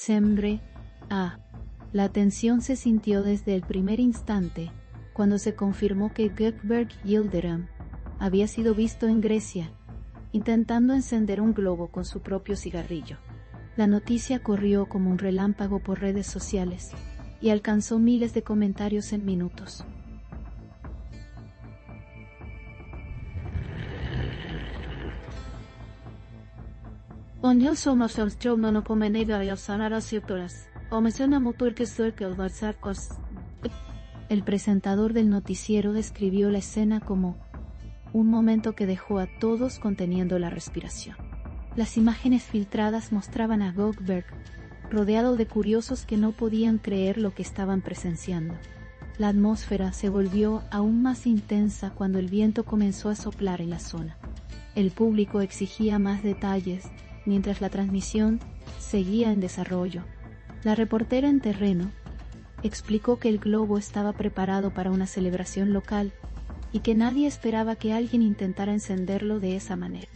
Sembre. La tensión se sintió desde el primer instante, cuando se confirmó que Gökberk Yildirim había sido visto en Grecia, intentando encender un globo con su propio cigarrillo. La noticia corrió como un relámpago por redes sociales, y alcanzó miles de comentarios en minutos. El presentador del noticiero describió la escena como un momento que dejó a todos conteniendo la respiración. Las imágenes filtradas mostraban a Gökberk rodeado de curiosos que no podían creer lo que estaban presenciando. La atmósfera se volvió aún más intensa cuando el viento comenzó a soplar en la zona. El público exigía más detalles, mientras la transmisión seguía en desarrollo. La reportera en terreno explicó que el globo estaba preparado para una celebración local y que nadie esperaba que alguien intentara encenderlo de esa manera.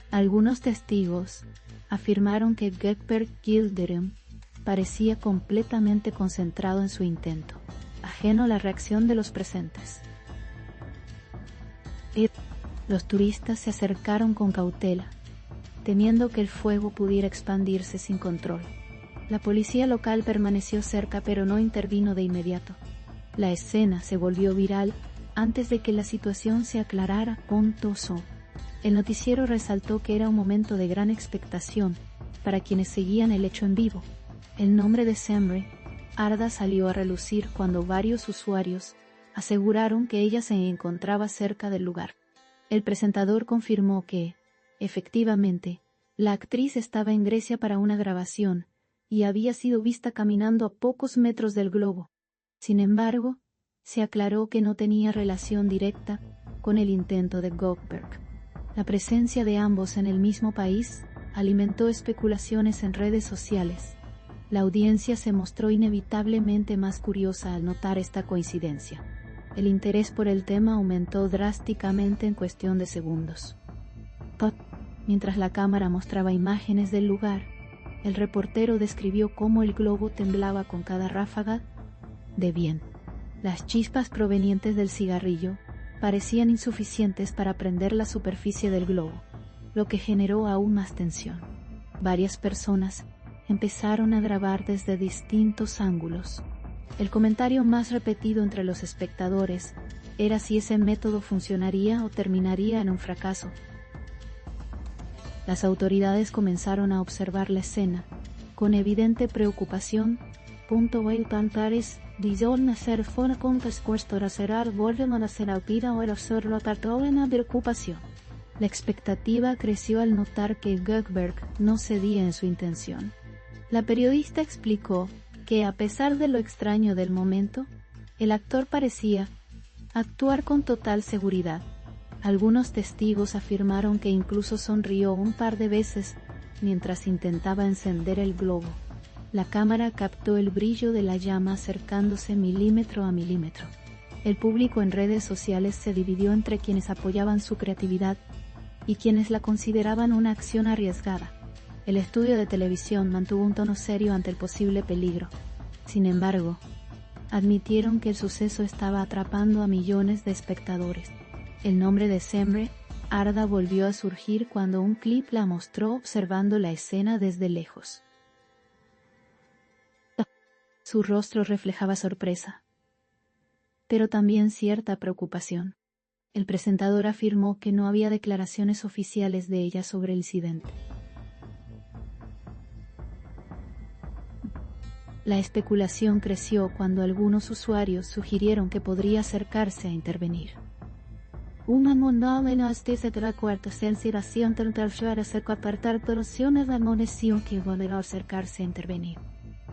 Algunos testigos afirmaron que Gökberk Yildirim parecía completamente concentrado en su intento, ajeno a la reacción de los presentes. Los turistas se acercaron con cautela, temiendo que el fuego pudiera expandirse sin control. La policía local permaneció cerca pero no intervino de inmediato. La escena se volvió viral antes de que la situación se aclarara. El noticiero resaltó que era un momento de gran expectación para quienes seguían el hecho en vivo. El nombre de Sembre Arda salió a relucir cuando varios usuarios aseguraron que ella se encontraba cerca del lugar. El presentador confirmó que, efectivamente, la actriz estaba en Grecia para una grabación y había sido vista caminando a pocos metros del globo. Sin embargo, se aclaró que no tenía relación directa con el intento de Gökberk. La presencia de ambos en el mismo país alimentó especulaciones en redes sociales. La audiencia se mostró inevitablemente más curiosa al notar esta coincidencia. El interés por el tema aumentó drásticamente en cuestión de segundos. Mientras la cámara mostraba imágenes del lugar, el reportero describió cómo el globo temblaba con cada ráfaga de viento. Las chispas provenientes del cigarrillo parecían insuficientes para prender la superficie del globo, lo que generó aún más tensión. Varias personas empezaron a grabar desde distintos ángulos. El comentario más repetido entre los espectadores era si ese método funcionaría o terminaría en un fracaso. Las autoridades comenzaron a observar la escena, con evidente preocupación. La expectativa creció al notar que Gökberk no cedía en su intención. La periodista explicó que, a pesar de lo extraño del momento, el actor parecía actuar con total seguridad. Algunos testigos afirmaron que incluso sonrió un par de veces mientras intentaba encender el globo. La cámara captó el brillo de la llama acercándose milímetro a milímetro. El público en redes sociales se dividió entre quienes apoyaban su creatividad y quienes la consideraban una acción arriesgada. El estudio de televisión mantuvo un tono serio ante el posible peligro. Sin embargo, admitieron que el suceso estaba atrapando a millones de espectadores. El nombre de Sembre Arda volvió a surgir cuando un clip la mostró observando la escena desde lejos. Su rostro reflejaba sorpresa, pero también cierta preocupación. El presentador afirmó que no había declaraciones oficiales de ella sobre el incidente. La especulación creció cuando algunos usuarios sugirieron que podría acercarse a intervenir. Una monómena se cuarta sensación acerca apartar torsiones de amoneción que volverá a acercarse a intervenir.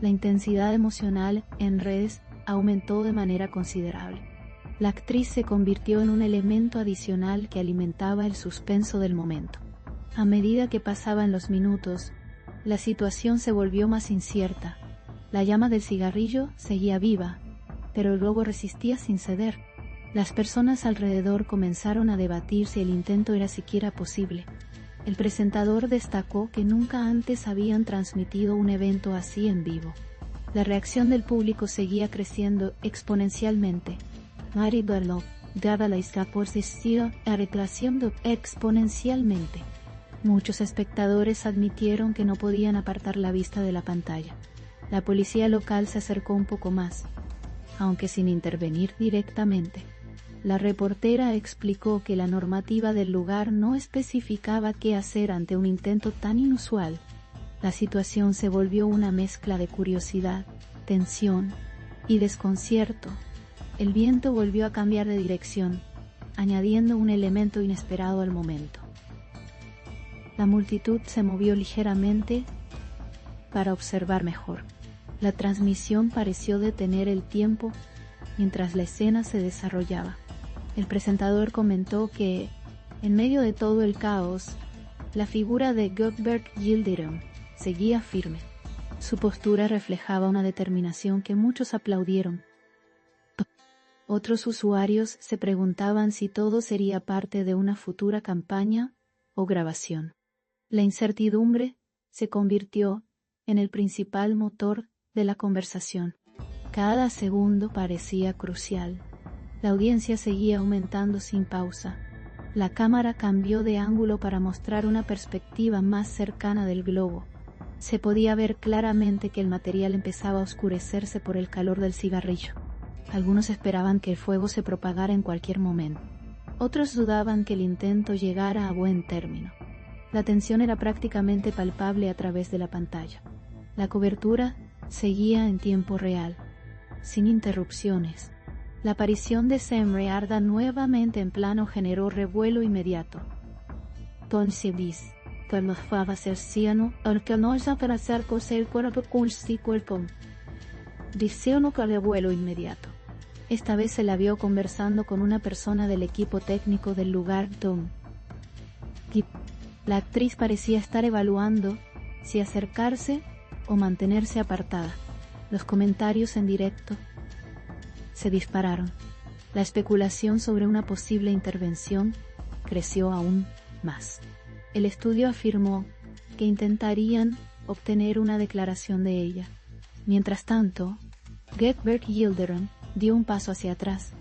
La intensidad emocional en redes aumentó de manera considerable. La actriz se convirtió en un elemento adicional que alimentaba el suspenso del momento. A medida que pasaban los minutos, la situación se volvió más incierta. La llama del cigarrillo seguía viva, pero el globo resistía sin ceder. Las personas alrededor comenzaron a debatir si el intento era siquiera posible. El presentador destacó que nunca antes habían transmitido un evento así en vivo. La reacción del público seguía creciendo exponencialmente. Dada la exposición exponencialmente. Muchos espectadores admitieron que no podían apartar la vista de la pantalla. La policía local se acercó un poco más, aunque sin intervenir directamente. La reportera explicó que la normativa del lugar no especificaba qué hacer ante un intento tan inusual. La situación se volvió una mezcla de curiosidad, tensión y desconcierto. El viento volvió a cambiar de dirección, añadiendo un elemento inesperado al momento. La multitud se movió ligeramente para observar mejor. La transmisión pareció detener el tiempo mientras la escena se desarrollaba. El presentador comentó que, en medio de todo el caos, la figura de Gökberg Yildirim seguía firme. Su postura reflejaba una determinación que muchos aplaudieron. Otros usuarios se preguntaban si todo sería parte de una futura campaña o grabación. La incertidumbre se convirtió en el principal motor de la conversación. Cada segundo parecía crucial. La audiencia seguía aumentando sin pausa. La cámara cambió de ángulo para mostrar una perspectiva más cercana del globo. Se podía ver claramente que el material empezaba a oscurecerse por el calor del cigarrillo. Algunos esperaban que el fuego se propagara en cualquier momento. Otros dudaban que el intento llegara a buen término. La tensión era prácticamente palpable a través de la pantalla. La cobertura seguía en tiempo real, sin interrupciones. La aparición de Semre Arda nuevamente en plano generó revuelo inmediato. Consebis, que nos fava ser ciano, al que nos para hacer coser cuerpo acústico el con. Diceono que revuelo inmediato. Esta vez se la vio conversando con una persona del equipo técnico del lugar Tom. La actriz parecía estar evaluando si acercarse o mantenerse apartada. Los comentarios en directo se dispararon. La especulación sobre una posible intervención creció aún más. El estudio afirmó que intentarían obtener una declaración de ella. Mientras tanto, Gökberg Yildirim dio un paso hacia atrás,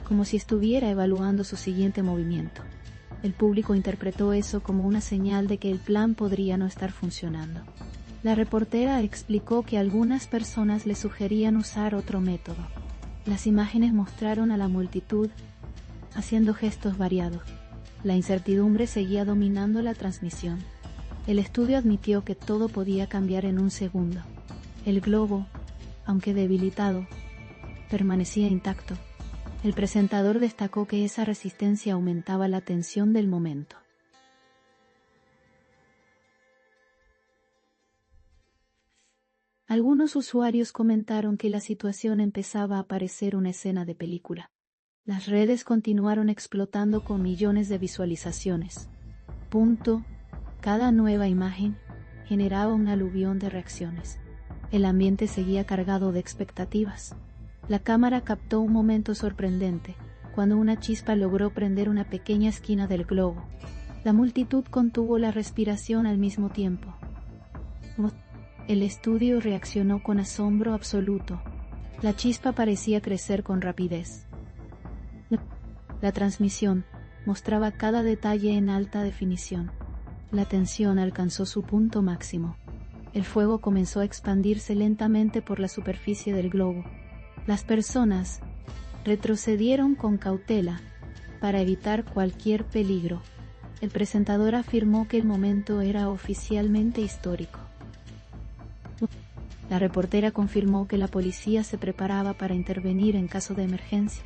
como si estuviera evaluando su siguiente movimiento. El público interpretó eso como una señal de que el plan podría no estar funcionando. La reportera explicó que algunas personas le sugerían usar otro método. Las imágenes mostraron a la multitud haciendo gestos variados. La incertidumbre seguía dominando la transmisión. El estudio admitió que todo podía cambiar en un segundo. El globo, aunque debilitado, permanecía intacto. El presentador destacó que esa resistencia aumentaba la tensión del momento. Algunos usuarios comentaron que la situación empezaba a parecer una escena de película. Las redes continuaron explotando con millones de visualizaciones. Cada nueva imagen generaba un aluvión de reacciones. El ambiente seguía cargado de expectativas. La cámara captó un momento sorprendente, cuando una chispa logró prender una pequeña esquina del globo. La multitud contuvo la respiración al mismo tiempo. El estudio reaccionó con asombro absoluto. La chispa parecía crecer con rapidez. La transmisión mostraba cada detalle en alta definición. La tensión alcanzó su punto máximo. El fuego comenzó a expandirse lentamente por la superficie del globo. Las personas retrocedieron con cautela para evitar cualquier peligro. El presentador afirmó que el momento era oficialmente histórico. La reportera confirmó que la policía se preparaba para intervenir en caso de emergencia.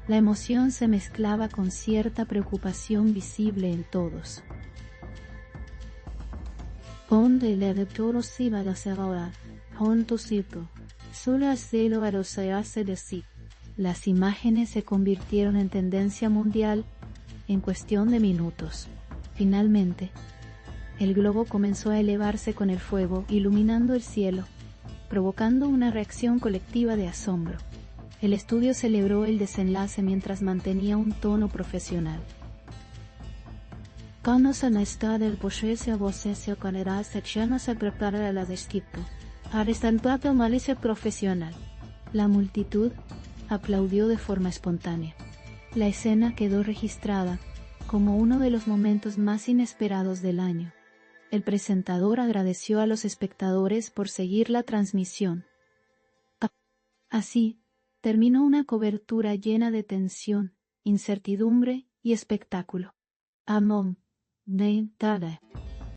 La emoción se mezclaba con cierta preocupación visible en todos. Onde le adeptoro si va a ser ahora, junto cito, solo hacerlo a los hace decir. Las imágenes se convirtieron en tendencia mundial en cuestión de minutos. Finalmente, el globo comenzó a elevarse con el fuego, iluminando el cielo, provocando una reacción colectiva de asombro. El estudio celebró el desenlace mientras mantenía un tono profesional. Cuando se está del proceso vocesio con edad sección se prepara a la desquito. Arrestando malicia profesional. La multitud aplaudió de forma espontánea. La escena quedó registrada como uno de los momentos más inesperados del año. El presentador agradeció a los espectadores por seguir la transmisión. Así, terminó una cobertura llena de tensión, incertidumbre y espectáculo. Amon, Nein Tada.